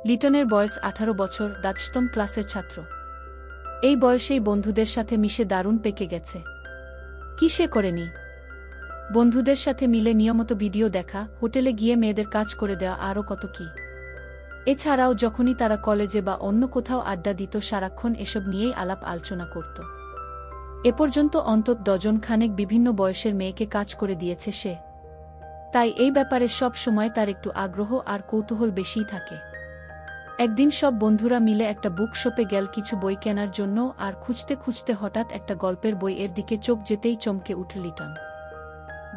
লিটনের বয়স 18 বছর, দ্বাদশতম ক্লাসের ছাত্র। এই বয়সেই বন্ধুদের সাথে মিশে দারুণ পেকে গেছে। কি সে করেনি? বন্ধুদের সাথে মিলে নিয়মিত ভিডিও দেখা, হোটেলে গিয়ে মেয়েদের কাজ করে দেওয়া, আরও কত কি। এছাড়াও যখনই তারা কলেজে বা অন্য কোথাও আড্ডা দিত, সারাক্ষণ এসব নিয়েই আলাপ আলোচনা করত। এ পর্যন্ত অন্তত ডজন খানেক বিভিন্ন বয়সের মেয়েকে কাজ করে দিয়েছে সে। তাই এই ব্যাপারে সব সময় তার একটু আগ্রহ আর কৌতূহল বেশিই থাকে। একদিন সব বন্ধুরা মিলে একটা বুক শপে গেল কিছু বই কেনার জন্য, আর খুঁজতে খুঁজতে হঠাৎ একটা গল্পের বই এর দিকে চোখ যেতেই চমকে উঠল লিটন।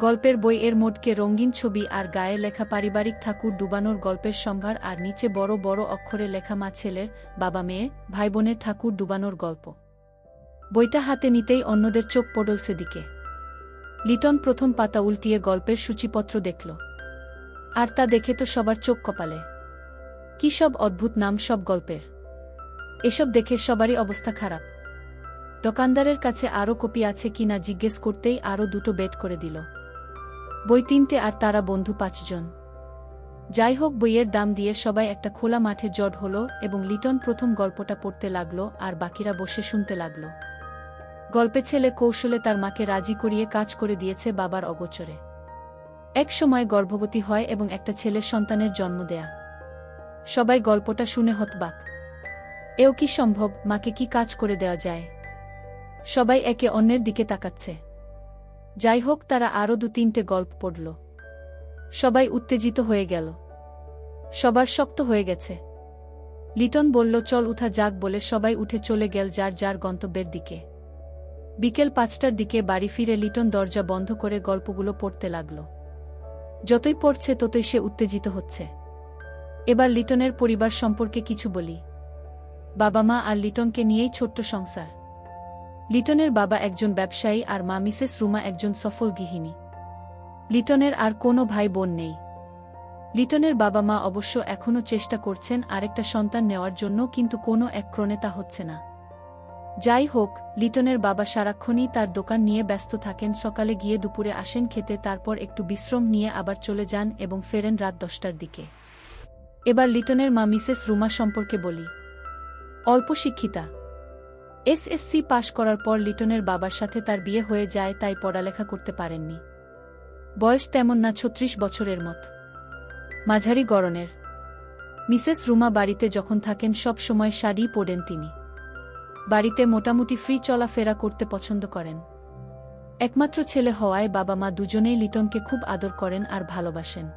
গল্পের বই এর মোড়কে রঙিন ছবি আর গায়ে লেখা পারিবারিক ঠাকুর ডুবানোর গল্পের সম্ভার, আর নিচে বড় বড় অক্ষরে লেখা মা ছেলের, বাবা মেয়ে, ভাই বোনের ঠাকুর ডুবানোর গল্প। বইটা হাতে নিতেই অন্যদের চোখ পড়ল সেদিকে। লিটন প্রথম পাতা উল্টিয়ে গল্পের সূচিপত্র দেখল। আর তা দেখে তো সবার চোখ কপালে। কি সব অদ্ভুত নাম সব গল্পের! এসব দেখে সবারই অবস্থা খারাপ। দোকানদারের কাছে আরও কপি আছে কি না জিজ্ঞেস করতেই আরও দুটো বেড করে দিল। বই 3টে আর তারা বন্ধু 5 জন। যাই হোক, বইয়ের দাম দিয়ে সবাই একটা খোলা মাঠে জড় হলো এবং লিটন প্রথম গল্পটা পড়তে লাগল আর বাকিরা বসে শুনতে লাগল। গল্পে ছেলে কৌশলে তার মাকে রাজি করিয়ে কাজ করে দিয়েছে বাবার অগোচরে। এক সময় গর্ভবতী হয় এবং একটা ছেলের সন্তানের জন্ম দেয়া। সবাই গল্পটা শুনে হতবাক। এও কি সম্ভব? মাকে কি কাজ করে দেওয়া যায়? সবাই একে অন্যের দিকে তাকাচ্ছে। যাই হোক, তারা আরও 2-3টে গল্প পড়ল। সবাই উত্তেজিত হয়ে গেল। সবার শক্ত হয়ে গেছে। লিটন বলল, চল উঠা যাক বলে সবাই উঠে চলে গেল যার যার গন্তব্যের দিকে। বিকেল 5টার দিকে বাড়ি ফিরে লিটন দরজা বন্ধ করে গল্পগুলো পড়তে লাগল। যতই পড়ছে ততই সে উত্তেজিত হচ্ছে। এবার লিটনের পরিবার সম্পর্কে কিছু বলি। বাবা মা আর লিটনকে নিয়েই ছোট্ট সংসার। লিটনের বাবা একজন ব্যবসায়ী আর মা মিসেস রুমা একজন সফল গৃহিণী। লিটনের আর কোনো ভাই বোন নেই। লিটনের বাবা মা অবশ্য এখনও চেষ্টা করছেন আরেকটা সন্তান নেওয়ার জন্য, কিন্তু কোনো এক ক্রণে তা হচ্ছে না। যাই হোক, লিটনের বাবা সারাক্ষণই তার দোকান নিয়ে ব্যস্ত থাকেন। সকালে গিয়ে দুপুরে আসেন খেতে, তারপর একটু বিশ্রাম নিয়ে আবার চলে যান এবং ফেরেন রাত 10টার দিকে। এবার লিটনের মা মিসেস রুমা সম্পর্কে বলি। অল্প শিক্ষিতা। এসএসসি পাশ করার পর লিটনের বাবার সাথে তার বিয়ে হয়ে যায়, তাই পড়ালেখা করতে পারেননি। বয়স তেমন না, 36 বছরের মত। মাঝারি গড়নের। মিসেস রুমা বাড়িতে যখন থাকেন সব সময় শাড়ি পরেন তিনি। বাড়িতে মোটামুটি ফ্রি চলাফেরা করতে পছন্দ করেন। একমাত্র ছেলে হওয়ায় বাবা মা দুজনেই লিটনকে খুব আদর করেন আর ভালোবাসেন।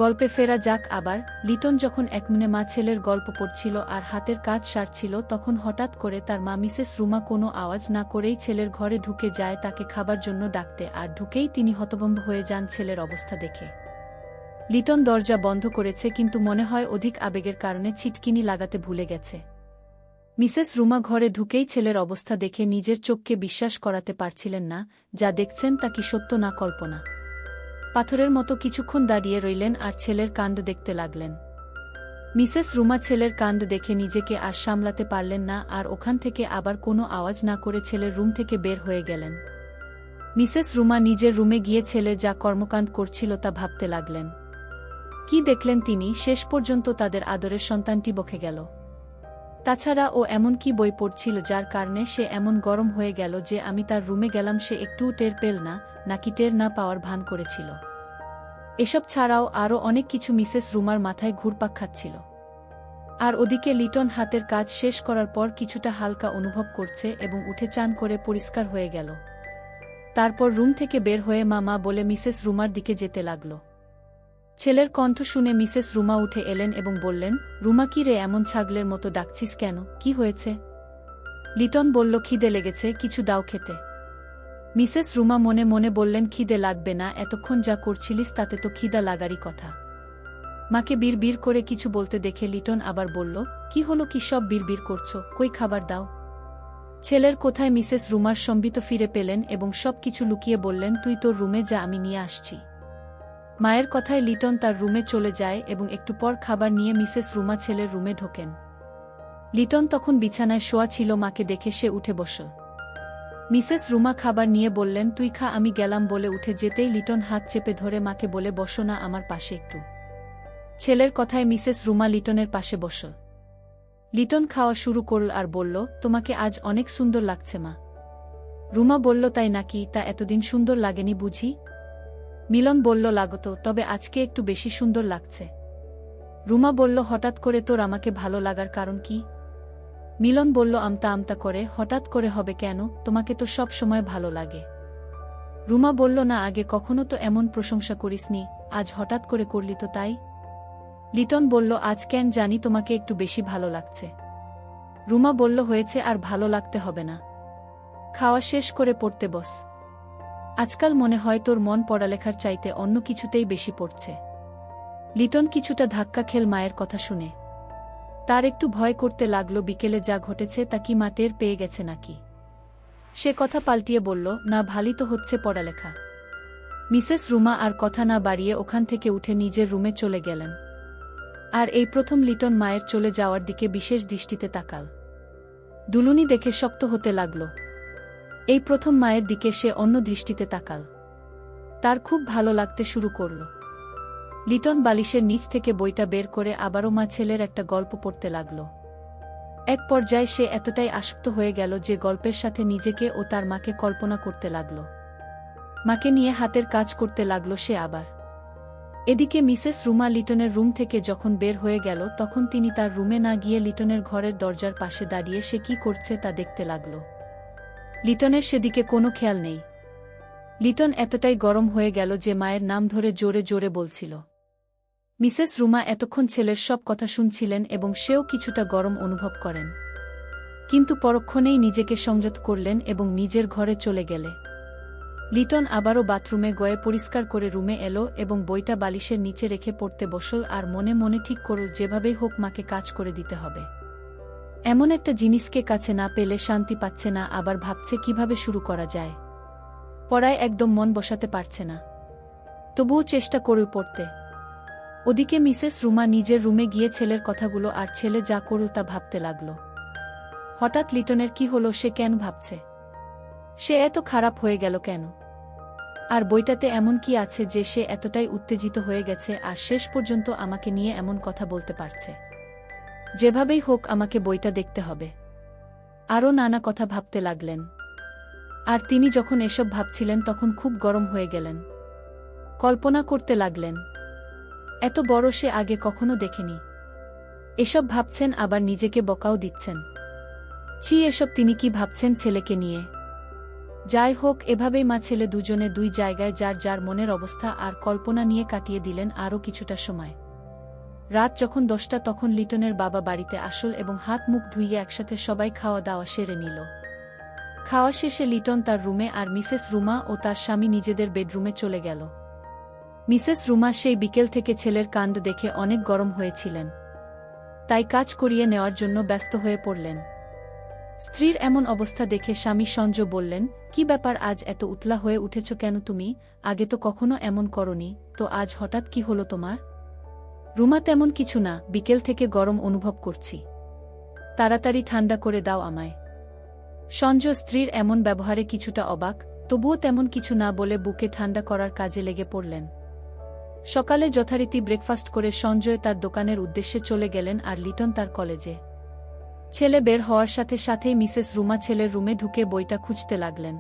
গল্পে ফেরা যাক আবার। লিটন যখন একমনে মা ছেলের গল্প পড়ছিল আর হাতের কাজ সারছিল, তখন হঠাৎ করে তার মা মিসেস রুমা কোনো আওয়াজ না করেই ছেলের ঘরে ঢুকে যায় তাকে খাবার জন্য ডাকতে, আর ঢুকেই তিনি হতভম্ব হয়ে যান ছেলের অবস্থা দেখে। লিটন দরজা বন্ধ করেছে, কিন্তু মনে হয় অধিক আবেগের কারণে ছিটকিনি লাগাতে ভুলে গেছে। মিসেস রুমা ঘরে ঢুকেই ছেলের অবস্থা দেখে নিজের চোখকে বিশ্বাস করাতে পারছিলেন না। যা দেখছেন তা কি সত্য না কল্পনা। পাথরের মতো কিছুক্ষণ দাঁড়িয়ে রইলেন আর ছেলের কাণ্ড দেখতে লাগলেন। মিসেস রুমা ছেলের কাণ্ড দেখে নিজেকে আর সামলাতে পারলেন না, আর ওখান থেকে আবার কোনো আওয়াজ না করে ছেলের রুম থেকে বের হয়ে গেলেন। মিসেস রুমা নিজের রুমে গিয়ে ছেলে যা কর্মকাণ্ড করছিল তা ভাবতে লাগলেন। কি দেখলেন তিনি? শেষ পর্যন্ত তাদের আদরের সন্তানটি বকে গেল। তাছাড়া ও এমন কি বই পড়ছিল যার কারণে সে এমন গরম হয়ে গেল যে আমি তার রুমে গেলাম সে একটুও টের পেল না, নাকি টের না পাওয়ার ভান করেছিল। এসব ছাড়াও আরও অনেক কিছু মিসেস রুমার মাথায় ঘুরপাক খাচ্ছিল। আর ওদিকে লিটন হাতের কাজ শেষ করার পর কিছুটা হালকা অনুভব করছে এবং উঠে চান করে পরিষ্কার হয়ে গেল। তারপর রুম থেকে বের হয়ে মা বলে মিসেস রুমার দিকে যেতে লাগল। ছেলের কণ্ঠ শুনে মিসেস রুমা উঠে এলেন এবং বললেন, রুমা, কি রে, এমন ছাগলের মতো ডাকছিস কেন? কি হয়েছে? লিটন বলল, খিদে লেগেছে, কিছু দাও খেতে। মিসেস রুমা মনে মনে বললেন, খিদে লাগবে না, এতক্ষণ যা করছিলিস তাতে তো খিদা লাগারই কথা। মাকে বিড়বিড় করে কিছু বলতে দেখে লিটন আবার বলল, কি হলো, কি সব বিড়বিড় করছো? কই খাবার দাও। ছেলের কোথায় মিসেস রুমার সম্বিত ফিরে পেলেন এবং সব কিছু লুকিয়ে বললেন, তুই তোর রুমে যা, আমি নিয়ে আসছি। মায়ের কথায় লিটন তার রুমে চলে যায় এবং একটু পর খাবার নিয়ে মিসেস রুমা ছেলের রুমে ঢোকেন। লিটন তখন বিছানায় শোয়া ছিল, মাকে দেখে সে উঠে বসল। মিসেস রুমা খাবার নিয়ে বললেন, তুই খা, আমি গেলাম বলে উঠে যেতেই লিটন হাত চেপে ধরে মাকে বলে, বসো না আমার পাশে একটু। ছেলের কথায় মিসেস রুমা লিটনের পাশে বসল। লিটন খাওয়া শুরু করল আর বলল, তোমাকে আজ অনেক সুন্দর লাগছে মা। রুমা বলল, তাই নাকি? তা এতদিন সুন্দর লাগেনি বুঝি? মিলন বলল, লাগত, তবে আজকে একটু বেশি সুন্দর লাগছে। রুমা বলল, হঠাৎ করে তোর আমাকে ভালো লাগার কারণ কি? মিলন বলল, আমতা আমতা করে, হঠাৎ করে হবে কেন, তোমাকে তো সব সময় ভালো লাগে। রুমা বলল, না, আগে কখনো তো এমন প্রশংসা করিসনি, আজ হঠাৎ করে করলি তো তাই। লিটন বলল, আজ কেন জানি তোমাকে একটু বেশি ভালো লাগছে। রুমা বলল, হয়েছে, আর ভালো লাগতে হবে না। খাওয়া শেষ করে পড়তে বস। আজকাল মনে হয় তোর মন পড়ালেখার চাইতে অন্য কিছুতেই বেশি পড়ছে। লিটন কিছুটা ধাক্কা খেল মায়ের কথা শুনে। তার একটু ভয় করতে লাগলো বিকেলে যা ঘটেছে তা কি মা টের পেয়ে গেছে নাকি। সে কথা পাল্টিয়ে বলল, না, ভালই তো হচ্ছে পড়ালেখা। মিসেস রুমা আর কথা না বাড়িয়ে ওখান থেকে উঠে নিজের রুমে চলে গেলেন। আর এই প্রথম লিটন মায়ের চলে যাওয়ার দিকে বিশেষ দৃষ্টিতে তাকাল। দুলুনি দেখে শক্ত হতে লাগল। এই প্রথম মায়ের দিকে সে অন্য দৃষ্টিতে তাকাল। তার খুব ভালো লাগতে শুরু করল। লিটন বালিশের নিচ থেকে বইটা বের করে আবারও মা ছেলের একটা গল্প পড়তে লাগল। এক পর্যায়ে সে এতটাই আসক্ত হয়ে গেল যে গল্পের সাথে নিজেকে ও তার মাকে কল্পনা করতে লাগল। মাকে নিয়ে হাতের কাজ করতে লাগল সে আবার। এদিকে মিসেস রুমা লিটনের রুম থেকে যখন বের হয়ে গেল তখন তিনি তার রুমে না গিয়ে লিটনের ঘরের দরজার পাশে দাঁড়িয়ে সে কি করছে তা দেখতে লাগল। লিটনের সেদিকে কোনো খেয়াল নেই। লিটন এতটাই গরম হয়ে গেল যে মায়ের নাম ধরে জোরে জোরে বলছিল। মিসেস রুমা এতক্ষণ ছেলের সব কথা শুনছিলেন এবং সেও কিছুটা গরম অনুভব করেন, কিন্তু পরক্ষণেই নিজেকে সংযত করলেন এবং নিজের ঘরে চলে গেলে। লিটন আবারও বাথরুমে গয়ে পরিষ্কার করে রুমে এলো এবং বইটা বালিশের নিচে রেখে পড়তে বসল আর মনে মনে ঠিক করল যেভাবেই হোক মাকে কাজ করে দিতে হবে। এমন একটা জিনিসকে কাছে না পেলে শান্তি পাচ্ছে না, আবার ভাবছে কিভাবে শুরু করা যায়। পড়ায় একদম মন বসাতে পারছে না, তবুও চেষ্টা করল পড়তে। ওদিকে মিসেস রুমা নিজের রুমে গিয়ে ছেলের কথাগুলো আর ছেলে যা করল তা ভাবতে লাগল। হঠাৎ লিটনের কি হলো, সে কেন ভাবছে? সে এত খারাপ হয়ে গেল কেন? আর বইটাতে এমন কি আছে যে সে এতটাই উত্তেজিত হয়ে গেছে আর শেষ পর্যন্ত আমাকে নিয়ে এমন কথা বলতে পারছে? যেভাবেই হোক আমাকে বইটা দেখতে হবে। আরও নানা কথা ভাবতে লাগলেন। আর তিনি যখন এসব ভাবছিলেন তখন খুব গরম হয়ে গেলেন। কল্পনা করতে লাগলেন, এত বড় সে আগে কখনো দেখেনি। এসব ভাবছেন আবার নিজেকে বকাও দিচ্ছেন। ছি, এসব তিনি কি ভাবছেন ছেলেকে নিয়ে? যাই হোক, এভাবেই মা ছেলে দুজনে দুই জায়গায় যার যার মনের অবস্থা আর কল্পনা নিয়ে কাটিয়ে দিলেন আরও কিছুটা সময়। রাত যখন 10টা তখন লিটনের বাবা বাড়িতে আসল এবং হাত মুখ ধুইয়ে একসাথে সবাই খাওয়া দাওয়া সেরে নিল। খাওয়া শেষে লিটন তার রুমে আর মিসেস রুমা ও তার স্বামী নিজেদের বেডরুমে চলে গেল। মিসেস রুমা সেই বিকেল থেকে ছেলের কাণ্ড দেখে অনেক গরম হয়েছিলেন, তাই কাজ করিয়ে নেওয়ার জন্য ব্যস্ত হয়ে পড়লেন। স্ত্রীর এমন অবস্থা দেখে স্বামী সঞ্জয় বললেন, কি ব্যাপার, আজ এত উতলা হয়ে উঠেছ কেন তুমি? আগে তো কখনো এমন করনি, তো আজ হঠাৎ কি হলো তোমার? রুমা, তেমন কিছু না, বিকেল থেকে গরম অনুভব করছি, তাড়াতাড়ি ঠান্ডা করে দাও আমায়। সঞ্জয় স্ত্রীর এমন ব্যবহারে কিছুটা অবাক, তবুও তেমন কিছু না বলে বুকে ঠান্ডা করার কাজে লেগে পড়লেন। সকালে যথারীতি ব্রেকফাস্ট করে সঞ্জয় তার দোকানের উদ্দেশ্যে চলে গেলেন আর লিটন তার কলেজে। ছেলে বের হওয়ার সাথে সাথেই মিসেস রুমা ছেলের রুমে ঢুকে বইটা খুঁজতে লাগলেন।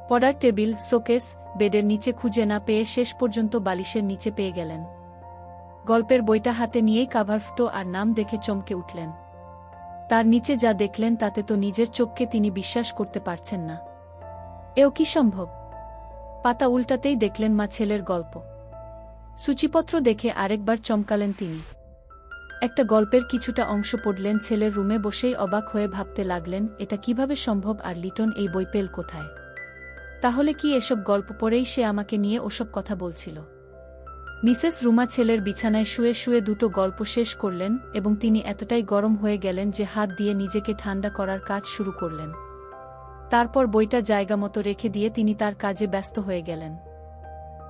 পড়ার টেবিল, শোকেস, বেডের নিচে খুঁজে না পেয়ে শেষ পর্যন্ত বালিশের নিচে পেয়ে গেলেন। গল্পের বইটা হাতে নিয়েই কাভার ফটো আর নাম দেখে চমকে উঠলেন। তার নিচে যা দেখলেন তাতে তো নিজের চোখকে তিনি বিশ্বাস করতে পারছেন না। এও কি সম্ভব? পাতা উল্টাতেই দেখলেন মা ছেলের গল্প। সূচিপত্র দেখে আরেকবার চমকালেন তিনি। একটা গল্পের কিছুটা অংশ পড়লেন। ছেলের রুমে বসেই অবাক হয়ে ভাবতে লাগলেন, এটা কিভাবে সম্ভব, আর লিটন এই বই পেল কোথায়? তাহলে কি এসব গল্প পড়েই সে আমাকে নিয়ে ওসব কথা বলছিল? মিসেস রুমা ছেলের বিছানায় শুয়ে শুয়ে দুটো গল্প শেষ করলেন এবং তিনি এতটাই গরম হয়ে গেলেন যে হাত দিয়ে নিজেকে ঠান্ডা করার কাজ শুরু করলেন। তারপর বইটা জায়গা মতো রেখে দিয়ে তিনি তার কাজে ব্যস্ত হয়ে গেলেন।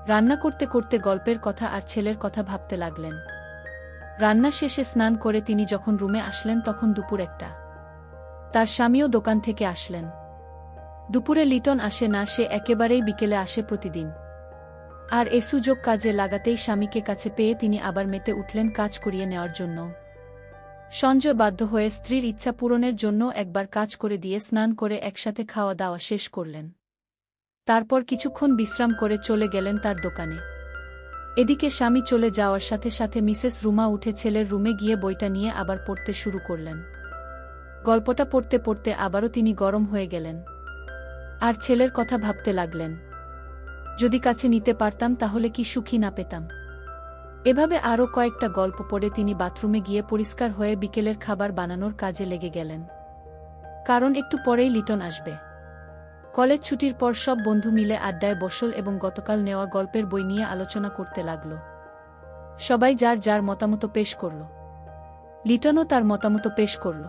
রান্না করতে করতে গল্পের কথা আর ছেলের কথা ভাবতে লাগলেন। রান্না শেষে স্নান করে তিনি যখন রুমে আসলেন তখন দুপুর 1টা। তার স্বামীও দোকান থেকে আসলেন। দুপুরে লিটন আসে না, সে একেবারেই বিকেলে আসে প্রতিদিন। আর এ সুযোগ কাজে লাগাতেই স্বামীকে কাছে পেয়ে তিনি আবার মেতে উঠলেন কাজ করিয়ে নেওয়ার জন্য। সঞ্জয় বাধ্য হয়ে স্ত্রীর ইচ্ছা পূরণের জন্য একবার কাজ করে দিয়ে স্নান করে একসাথে খাওয়া দাওয়া শেষ করলেন। তারপর কিছুক্ষণ বিশ্রাম করে চলে গেলেন তার দোকানে। এদিকে স্বামী চলে যাওয়ার সাথে সাথে মিসেস রুমা উঠে ছেলের রুমে গিয়ে বইটা নিয়ে আবার পড়তে শুরু করলেন। গল্পটা পড়তে পড়তে আবারও তিনি গরম হয়ে গেলেন আর ছেলের কথা ভাবতে লাগলেন, যদি কাছে নিতে পারতাম তাহলে কি সুখী না পেতাম। এভাবে আরও কয়েকটা গল্প পড়ে তিনি বাথরুমে গিয়ে পরিষ্কার হয়ে বিকেলের খাবার বানানোর কাজে লেগে গেলেন, কারণ একটু পরেই লিটন আসবে। কলেজ ছুটির পর সব বন্ধু মিলে আড্ডায় বসল এবং গতকাল নেওয়া গল্পের বই নিয়ে আলোচনা করতে লাগল। সবাই যার যার মতামত পেশ করল। লিটনও তার মতামত পেশ করল।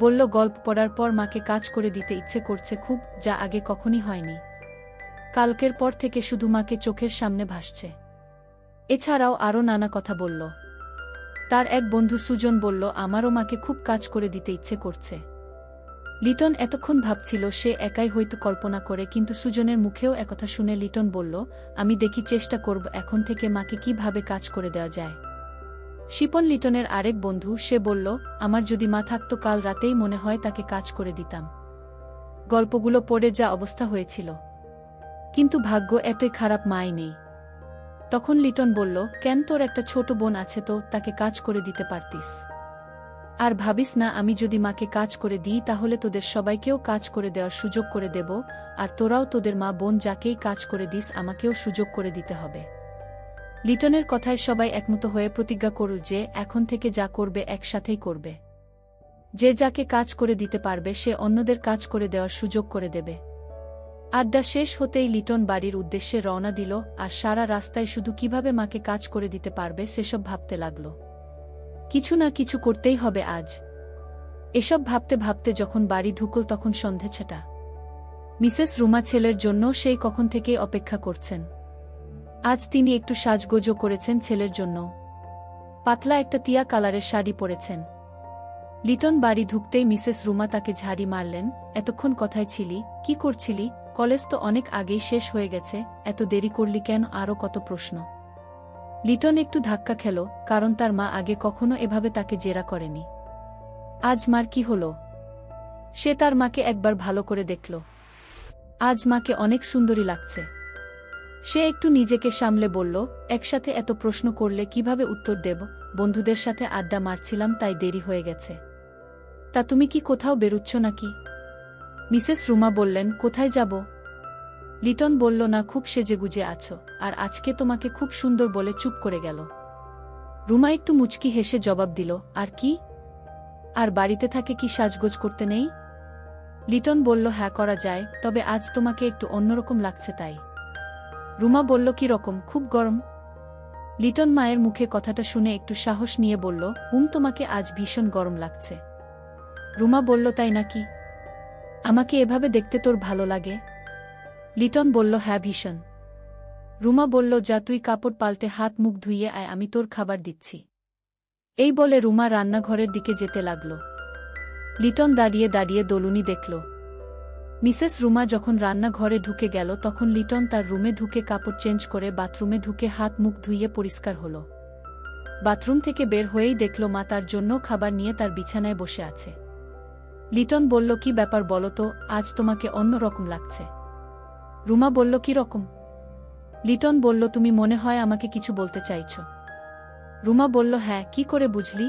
বলল, গল্প পড়ার পর মাকে কাজ করে দিতে ইচ্ছে করছে খুব, যা আগে কখনই হয়নি। কালকের পর থেকে শুধু মাকে চোখের সামনে ভাসছে। এছাড়াও আরও নানা কথা বলল। তার এক বন্ধু সুজন বলল, আমারও মাকে খুব কাজ করে দিতে ইচ্ছে করছে। লিটন এতক্ষণ ভাবছিল সে একাই হয়তো কল্পনা করে, কিন্তু সুজনের মুখেও একথা শুনে লিটন বলল, আমি দেখি চেষ্টা করব এখন থেকে মাকে কিভাবে কাজ করে দেওয়া যায়। শিপন লিটনের আরেক বন্ধু, সে বলল, আমার যদি মা থাকতো কাল রাতেই মনে হয় তাকে কাজ করে দিতাম। গল্পগুলো পড়ে যা অবস্থা হয়েছিল, কিন্তু ভাগ্য এতই খারাপ মাই নেই। তখন লিটন বলল, কেন, তোর একটা ছোট বোন আছে তো, তাকে কাজ করে দিতে পারতিস। আর ভাবিস না আমি যদি মাকে কাজ করে দিই তাহলে তোদের সবাইকেও কাজ করে দেওয়ার সুযোগ করে দেব, আর তোরাও তোদের মা বোন যাকেই কাজ করে দিস আমাকেও সুযোগ করে দিতে হবে। লিটনের কথায় সবাই একমত হয়ে প্রতিজ্ঞা করল যে এখন থেকে যা করবে একসাথেই করবে। যে যাকে কাজ করে দিতে পারবে সে অন্যদের কাজ করে দেওয়ার সুযোগ করে দেবে। আড্ডা শেষ হতেই লিটন বাড়ির উদ্দেশ্যে রওনা দিল, আর সারা রাস্তায় শুধু কিভাবে মাকে কাজ করে দিতে পারবে সেসব ভাবতে লাগল। কিছু না কিছু করতেই হবে আজ। এসব ভাবতে ভাবতে যখন বাড়ি ঢুকল তখন সন্ধে 6টা। মিসেস রুমা ছেলের জন্য সেই কখন থেকেই অপেক্ষা করছেন। আজ তিনি একটু সাজগোজও করেছেন ছেলের জন্য। পাতলা একটা টিয়া কালারের শাড়ি পরেছেন। লিটন বাড়ি ঢুকতেই মিসেস রুমা তাকে ঝাড়ি মারলেন, এতক্ষণ কোথায় ছিলি, কি করছিলি? কলেজ তো অনেক আগেই শেষ হয়ে গেছে, এত দেরি করলি কেন? আরও কত প্রশ্ন। লিটন একটু ধাক্কা খেল, কারণ তার মা আগে কখনো এভাবে তাকে জেরা করেনি। আজ মার কি হলো? সে তার মাকে একবার ভালো করে দেখল। আজ মাকে অনেক সুন্দরী লাগছে। সে একটু নিজেকে সামলে বলল, একসাথে এত প্রশ্ন করলে কিভাবে উত্তর দেব? বন্ধুদের সাথে আড্ডা মারছিলাম তাই দেরি হয়ে গেছে। তা তুমি কি কোথাও বেরুচ্ছ নাকি? মিসেস রুমা বললেন, কোথায় যাব? লিটন বলল, না, খুব সেজেগুজে আছো, আর আজকে তোমাকে খুব সুন্দর বলে চুপ করে গেল। রুমা একটু মুচকি হেসে জবাব দিল, আর কি? আর বাড়িতে থাকে কি সাজগোজ করতে নেই? লিটন বলল, হ্যাঁ করা যায়, তবে আজ তোমাকে একটু অন্যরকম লাগছে তাই। রুমা বলল, কি রকম? খুব গরম? লিটন মায়ের মুখে কথাটা শুনে একটু সাহস নিয়ে বলল, তোমাকে আজ ভীষণ গরম লাগছে। রুমা বলল, তাই নাকি? আমাকে এভাবে দেখতে তোর ভালো লাগে? লিটন বলল, হ্যাঁ ভীষণ। রুমা বলল, যা তুই কাপড় পাল্টে হাত মুখ ধুইয়ে আয়, আমি তোর খাবার দিচ্ছি। এই বলে রুমা রান্নাঘরের দিকে যেতে লাগল। লিটন দাঁড়িয়ে দাঁড়িয়ে দোলুনি দেখল। মিসেস রুমা যখন রান্নাঘরে ঢুকে গেল তখন লিটন তার রুমে ঢুকে কাপড় চেঞ্জ করে বাথরুমে ঢুকে হাত মুখ ধুইয়ে পরিষ্কার হল। বাথরুম থেকে বের হয়েই দেখল মা তার জন্য খাবার নিয়ে তার বিছানায় বসে আছে। লিটন বলল, কি ব্যাপার বলো তো, আজ তোমাকে অন্য রকম লাগছে। রুমা বলল, কি রকম? লিটন বলল, তুমি মনে হয় আমাকে কিছু বলতে চাইছ। রুমা বলল, হ্যাঁ, কি করে বুঝলি?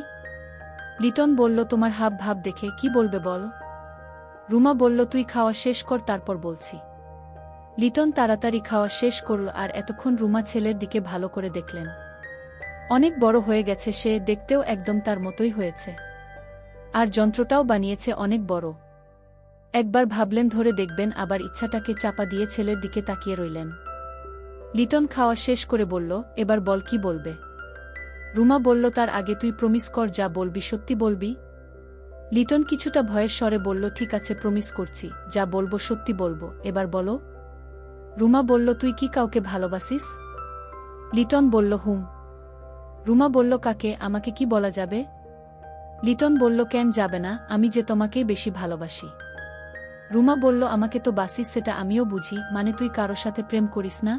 লিটন বলল, তোমার হাব ভাব দেখে। কি বলবে বল? রুমা বলল, তুই খাওয়া শেষ কর, তারপর বলছি। লিটন তাড়াতাড়ি খাওয়া শেষ করল, আর এতক্ষণ রুমা ছেলের দিকে ভালো করে দেখলেন। অনেক বড় হয়ে গেছে সে, দেখতেও একদম তার মতোই হয়েছে। আর যন্ত্রটাও বানিয়েছে অনেক বড়। একবার ভাবলেন ধরে দেখবেন, আবার ইচ্ছাটাকে চাপা দিয়ে ছেলের দিকে তাকিয়ে রইলেন। লিটন খাওয়া শেষ করে বলল, এবার বল, কি বলবে? রুমা বলল, তার আগে তুই প্রমিস কর, যা বলবি সত্যি বলবি। লিটন কিছুটা ভয়ের স্বরে বলল, ঠিক আছে, প্রমিস করছি, যা বলবো সত্যি বলবো, এবার বলো। রুমা বলল, তুই কি কাউকে ভালোবাসিস? লিটন বলল, হুম। রুমা বলল, কাকে? আমাকে কি বলা যাবে? লিটন বলল, কেন যাবে না, আমি যে তোমাকেই বেশি ভালোবাসি। রুমা বলল, আমাকে তো বাসিস, সেটা আমিও বুঝি, মানে তুই কারো সাথে প্রেম করিস না?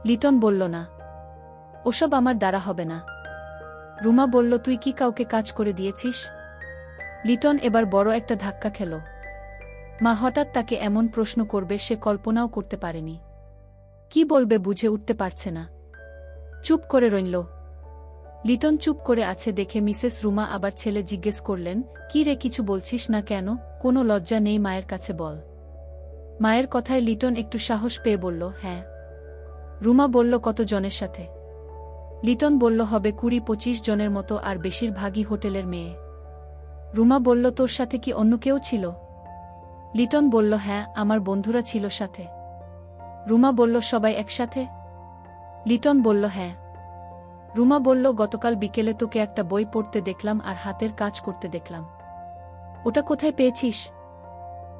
লিটন বলল না। ওসব আমার দ্বারা হবে না। রুমা বলল, তুই কি কাউকে কাজ করে দিয়েছিস? লিটন এবার বড় একটা ধাক্কা খেল। মা হঠাৎ তাকে এমন প্রশ্ন করবে সে কল্পনাও করতে পারেনি। কি বলবে বুঝে উঠতে পারছে না। চুপ করে রইল। লিটন চুপ করে আছে দেখে মিসেস রুমা আবার ছেলে জিজ্ঞেস করলেন, কি রে, কিছু বলছিস না কেন? কোনো লজ্জা নেই মায়ের কাছে বল। মায়ের কথায় লিটন একটু সাহস পেয়ে বলল, হ্যাঁ। রুমা বলল, কত জনের সাথে? লিটন বলল, হবে 20-25 জনের মতো, আর বেশিরভাগই হোটেলের মেয়ে। রুমা বলল, তোর সাথে কি অন্য কেউ ছিল? লিটন বলল, হ্যাঁ, আমার বন্ধুরা ছিল সাথে। রুমা বলল, সবাই একসাথে? লিটন বলল, হ্যাঁ। রুমা বলল, গতকাল বিকেলে তোকে একটা বই পড়তে দেখলাম আর হাতের কাজ করতে দেখলাম। ওটা কোথায় পেয়েছিস?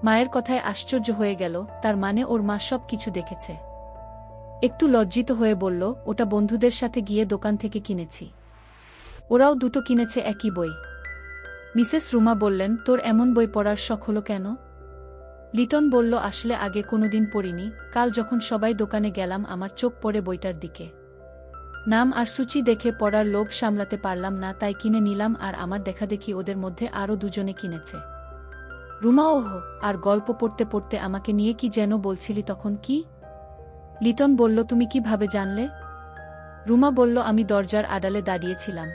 মায়ের কথায় আশ্চর্য হয়ে গেল, তার মানে ওর মা সব কিছু দেখেছে। একটু লজ্জিত হয়ে বলল, ওটা বন্ধুদের সাথে গিয়ে দোকান থেকে কিনেছি। ওরাও দুটো কিনেছে একই বই। মিসেস রুমা বললেন, তোর এমন বই পড়ার শখ হলো কেন? লিটন বলল, আসলে আগে কোনোদিন পড়িনি, কাল যখন সবাই দোকানে গেলাম আমার চোখ পড়ে বইটার দিকে। নাম আর সূচি দেখে পড়ার লোভ সামলাতে পারলাম না, তাই কিনে নিলাম, আর আমার দেখাদেখি ওদের মধ্যে আরও দুজনে কিনেছে। রুমা, ওহ, আর গল্প পড়তে পড়তে আমাকে নিয়ে কি যেন বলছিলি তখন, কি? লিটন বলল, তুমি কিভাবে জানলে? রুমা বলল, আমি দরজার আড়ালে দাঁড়িয়েছিলাম।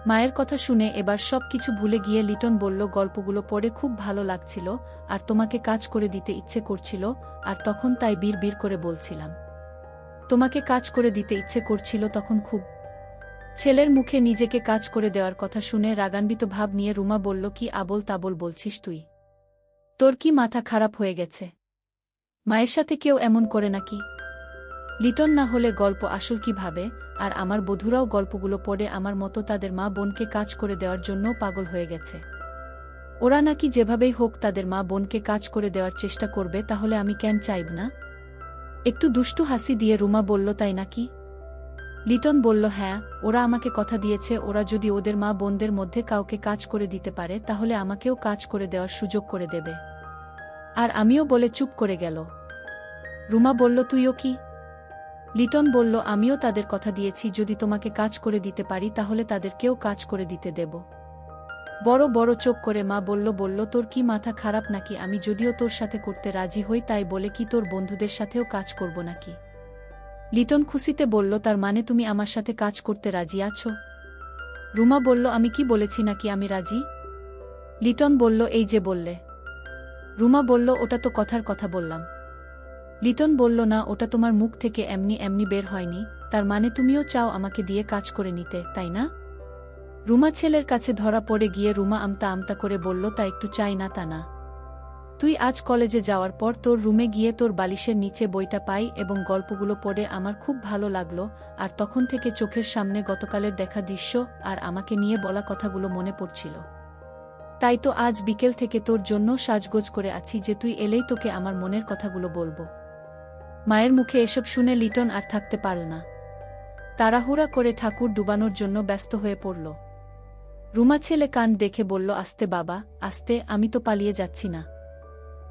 মায়ের কথা শুনে এবার সব কিছু ভুলে গিয়ে লিটন বলল, গল্পগুলো পড়ে খুব ভালো লাগছিল, আর তোমাকে কাজ করে দিতে ইচ্ছে করছিল, আর তখন তাই বিড় করে বলছিলাম। তোমাকে কাজ করে দিতে ইচ্ছে করছিল তখন খুব। ছেলের মুখে নিজেকে কাজ করে দেওয়ার কথা শুনে রাগান্বিত ভাব নিয়ে রুমা বলল, কি আবোল তাবোল বলছিস তুই? তোর কি মাথা খারাপ হয়ে গেছে? মায়ের সাথে কেউ এমন করে নাকি? লিটন না হলে গল্প আসল কিভাবে? আর আমার বধূরাও গল্পগুলো পড়ে আমার মতো তাদের মা বোনকে কাজ করে দেওয়ার জন্য পাগল হয়ে গেছে। ওরা নাকি যেভাবেই হোক তাদের মা বোনকে কাজ করে দেওয়ার চেষ্টা করবে, তাহলে আমি কেন চাইব না? একটু দুষ্টু হাসি দিয়ে রুমা বলল, তাই নাকি? লিটন বলল, হ্যাঁ, ওরা আমাকে কথা দিয়েছে, ওরা যদি ওদের মা বোনদের মধ্যে কাউকে কাজ করে দিতে পারে তাহলে আমাকেও কাজ করে দেওয়ার সুযোগ করে দেবে। আর আমিও বলে চুপ করে গেল। রুমা বলল, তুইও কি? লিটন বলল, আমিও তাদের কথা দিয়েছি, যদি তোমাকে কাজ করে দিতে পারি তাহলে তাদেরকেও কাজ করে দিতে দেব। বড় বড় চোখ করে মা বলল, তোর কি মাথা খারাপ নাকি? আমি যদিও তোর সাথে করতে রাজি হই তাই বলে কি তোর বন্ধুদের সাথেও কাজ করব নাকি? লিটন খুশিতে বলল, তার মানে তুমি আমার সাথে কাজ করতে রাজি আছো? রুমা বলল, আমি কি বলেছি নাকি আমি রাজি? লিটন বলল, এই যে বললে। রুমা বলল, ওটা তো কথার কথা বললাম। লিটন বলল, না, ওটা তোমার মুখ থেকে এমনি এমনি বের হয়নি, তার মানে তুমিও চাও আমাকে দিয়ে কাজ করে নিতে, তাই না? রুমা ছেলের কাছে ধরা পড়ে গিয়ে রুমা আমতা আমতা করে বলল, তা একটু চাই না তা না। তুই আজ কলেজে যাওয়ার পর তোর রুমে গিয়ে তোর বালিশের নিচে বইটা পাই এবং গল্পগুলো পড়ে আমার খুব ভালো লাগলো, আর তখন থেকে চোখের সামনে গতকালের দেখা দৃশ্য আর আমাকে নিয়ে বলা কথাগুলো মনে পড়ছিল। তাই তো আজ বিকেল থেকে তোর জন্য সাজগোজ করে আছি যে তুই এলেই তোকে আমার মনের কথাগুলো বলবো। মায়ের মুখে এসব শুনে লিটন আর থাকতে পারল না। তাড়াহুড়া করে ঠাকুর ডুবানোর জন্য ব্যস্ত হয়ে পড়ল। রুমা ছেলে কান দেখে বলল, আস্তে বাবা, আস্তে, আমি তো পালিয়ে যাচ্ছি না।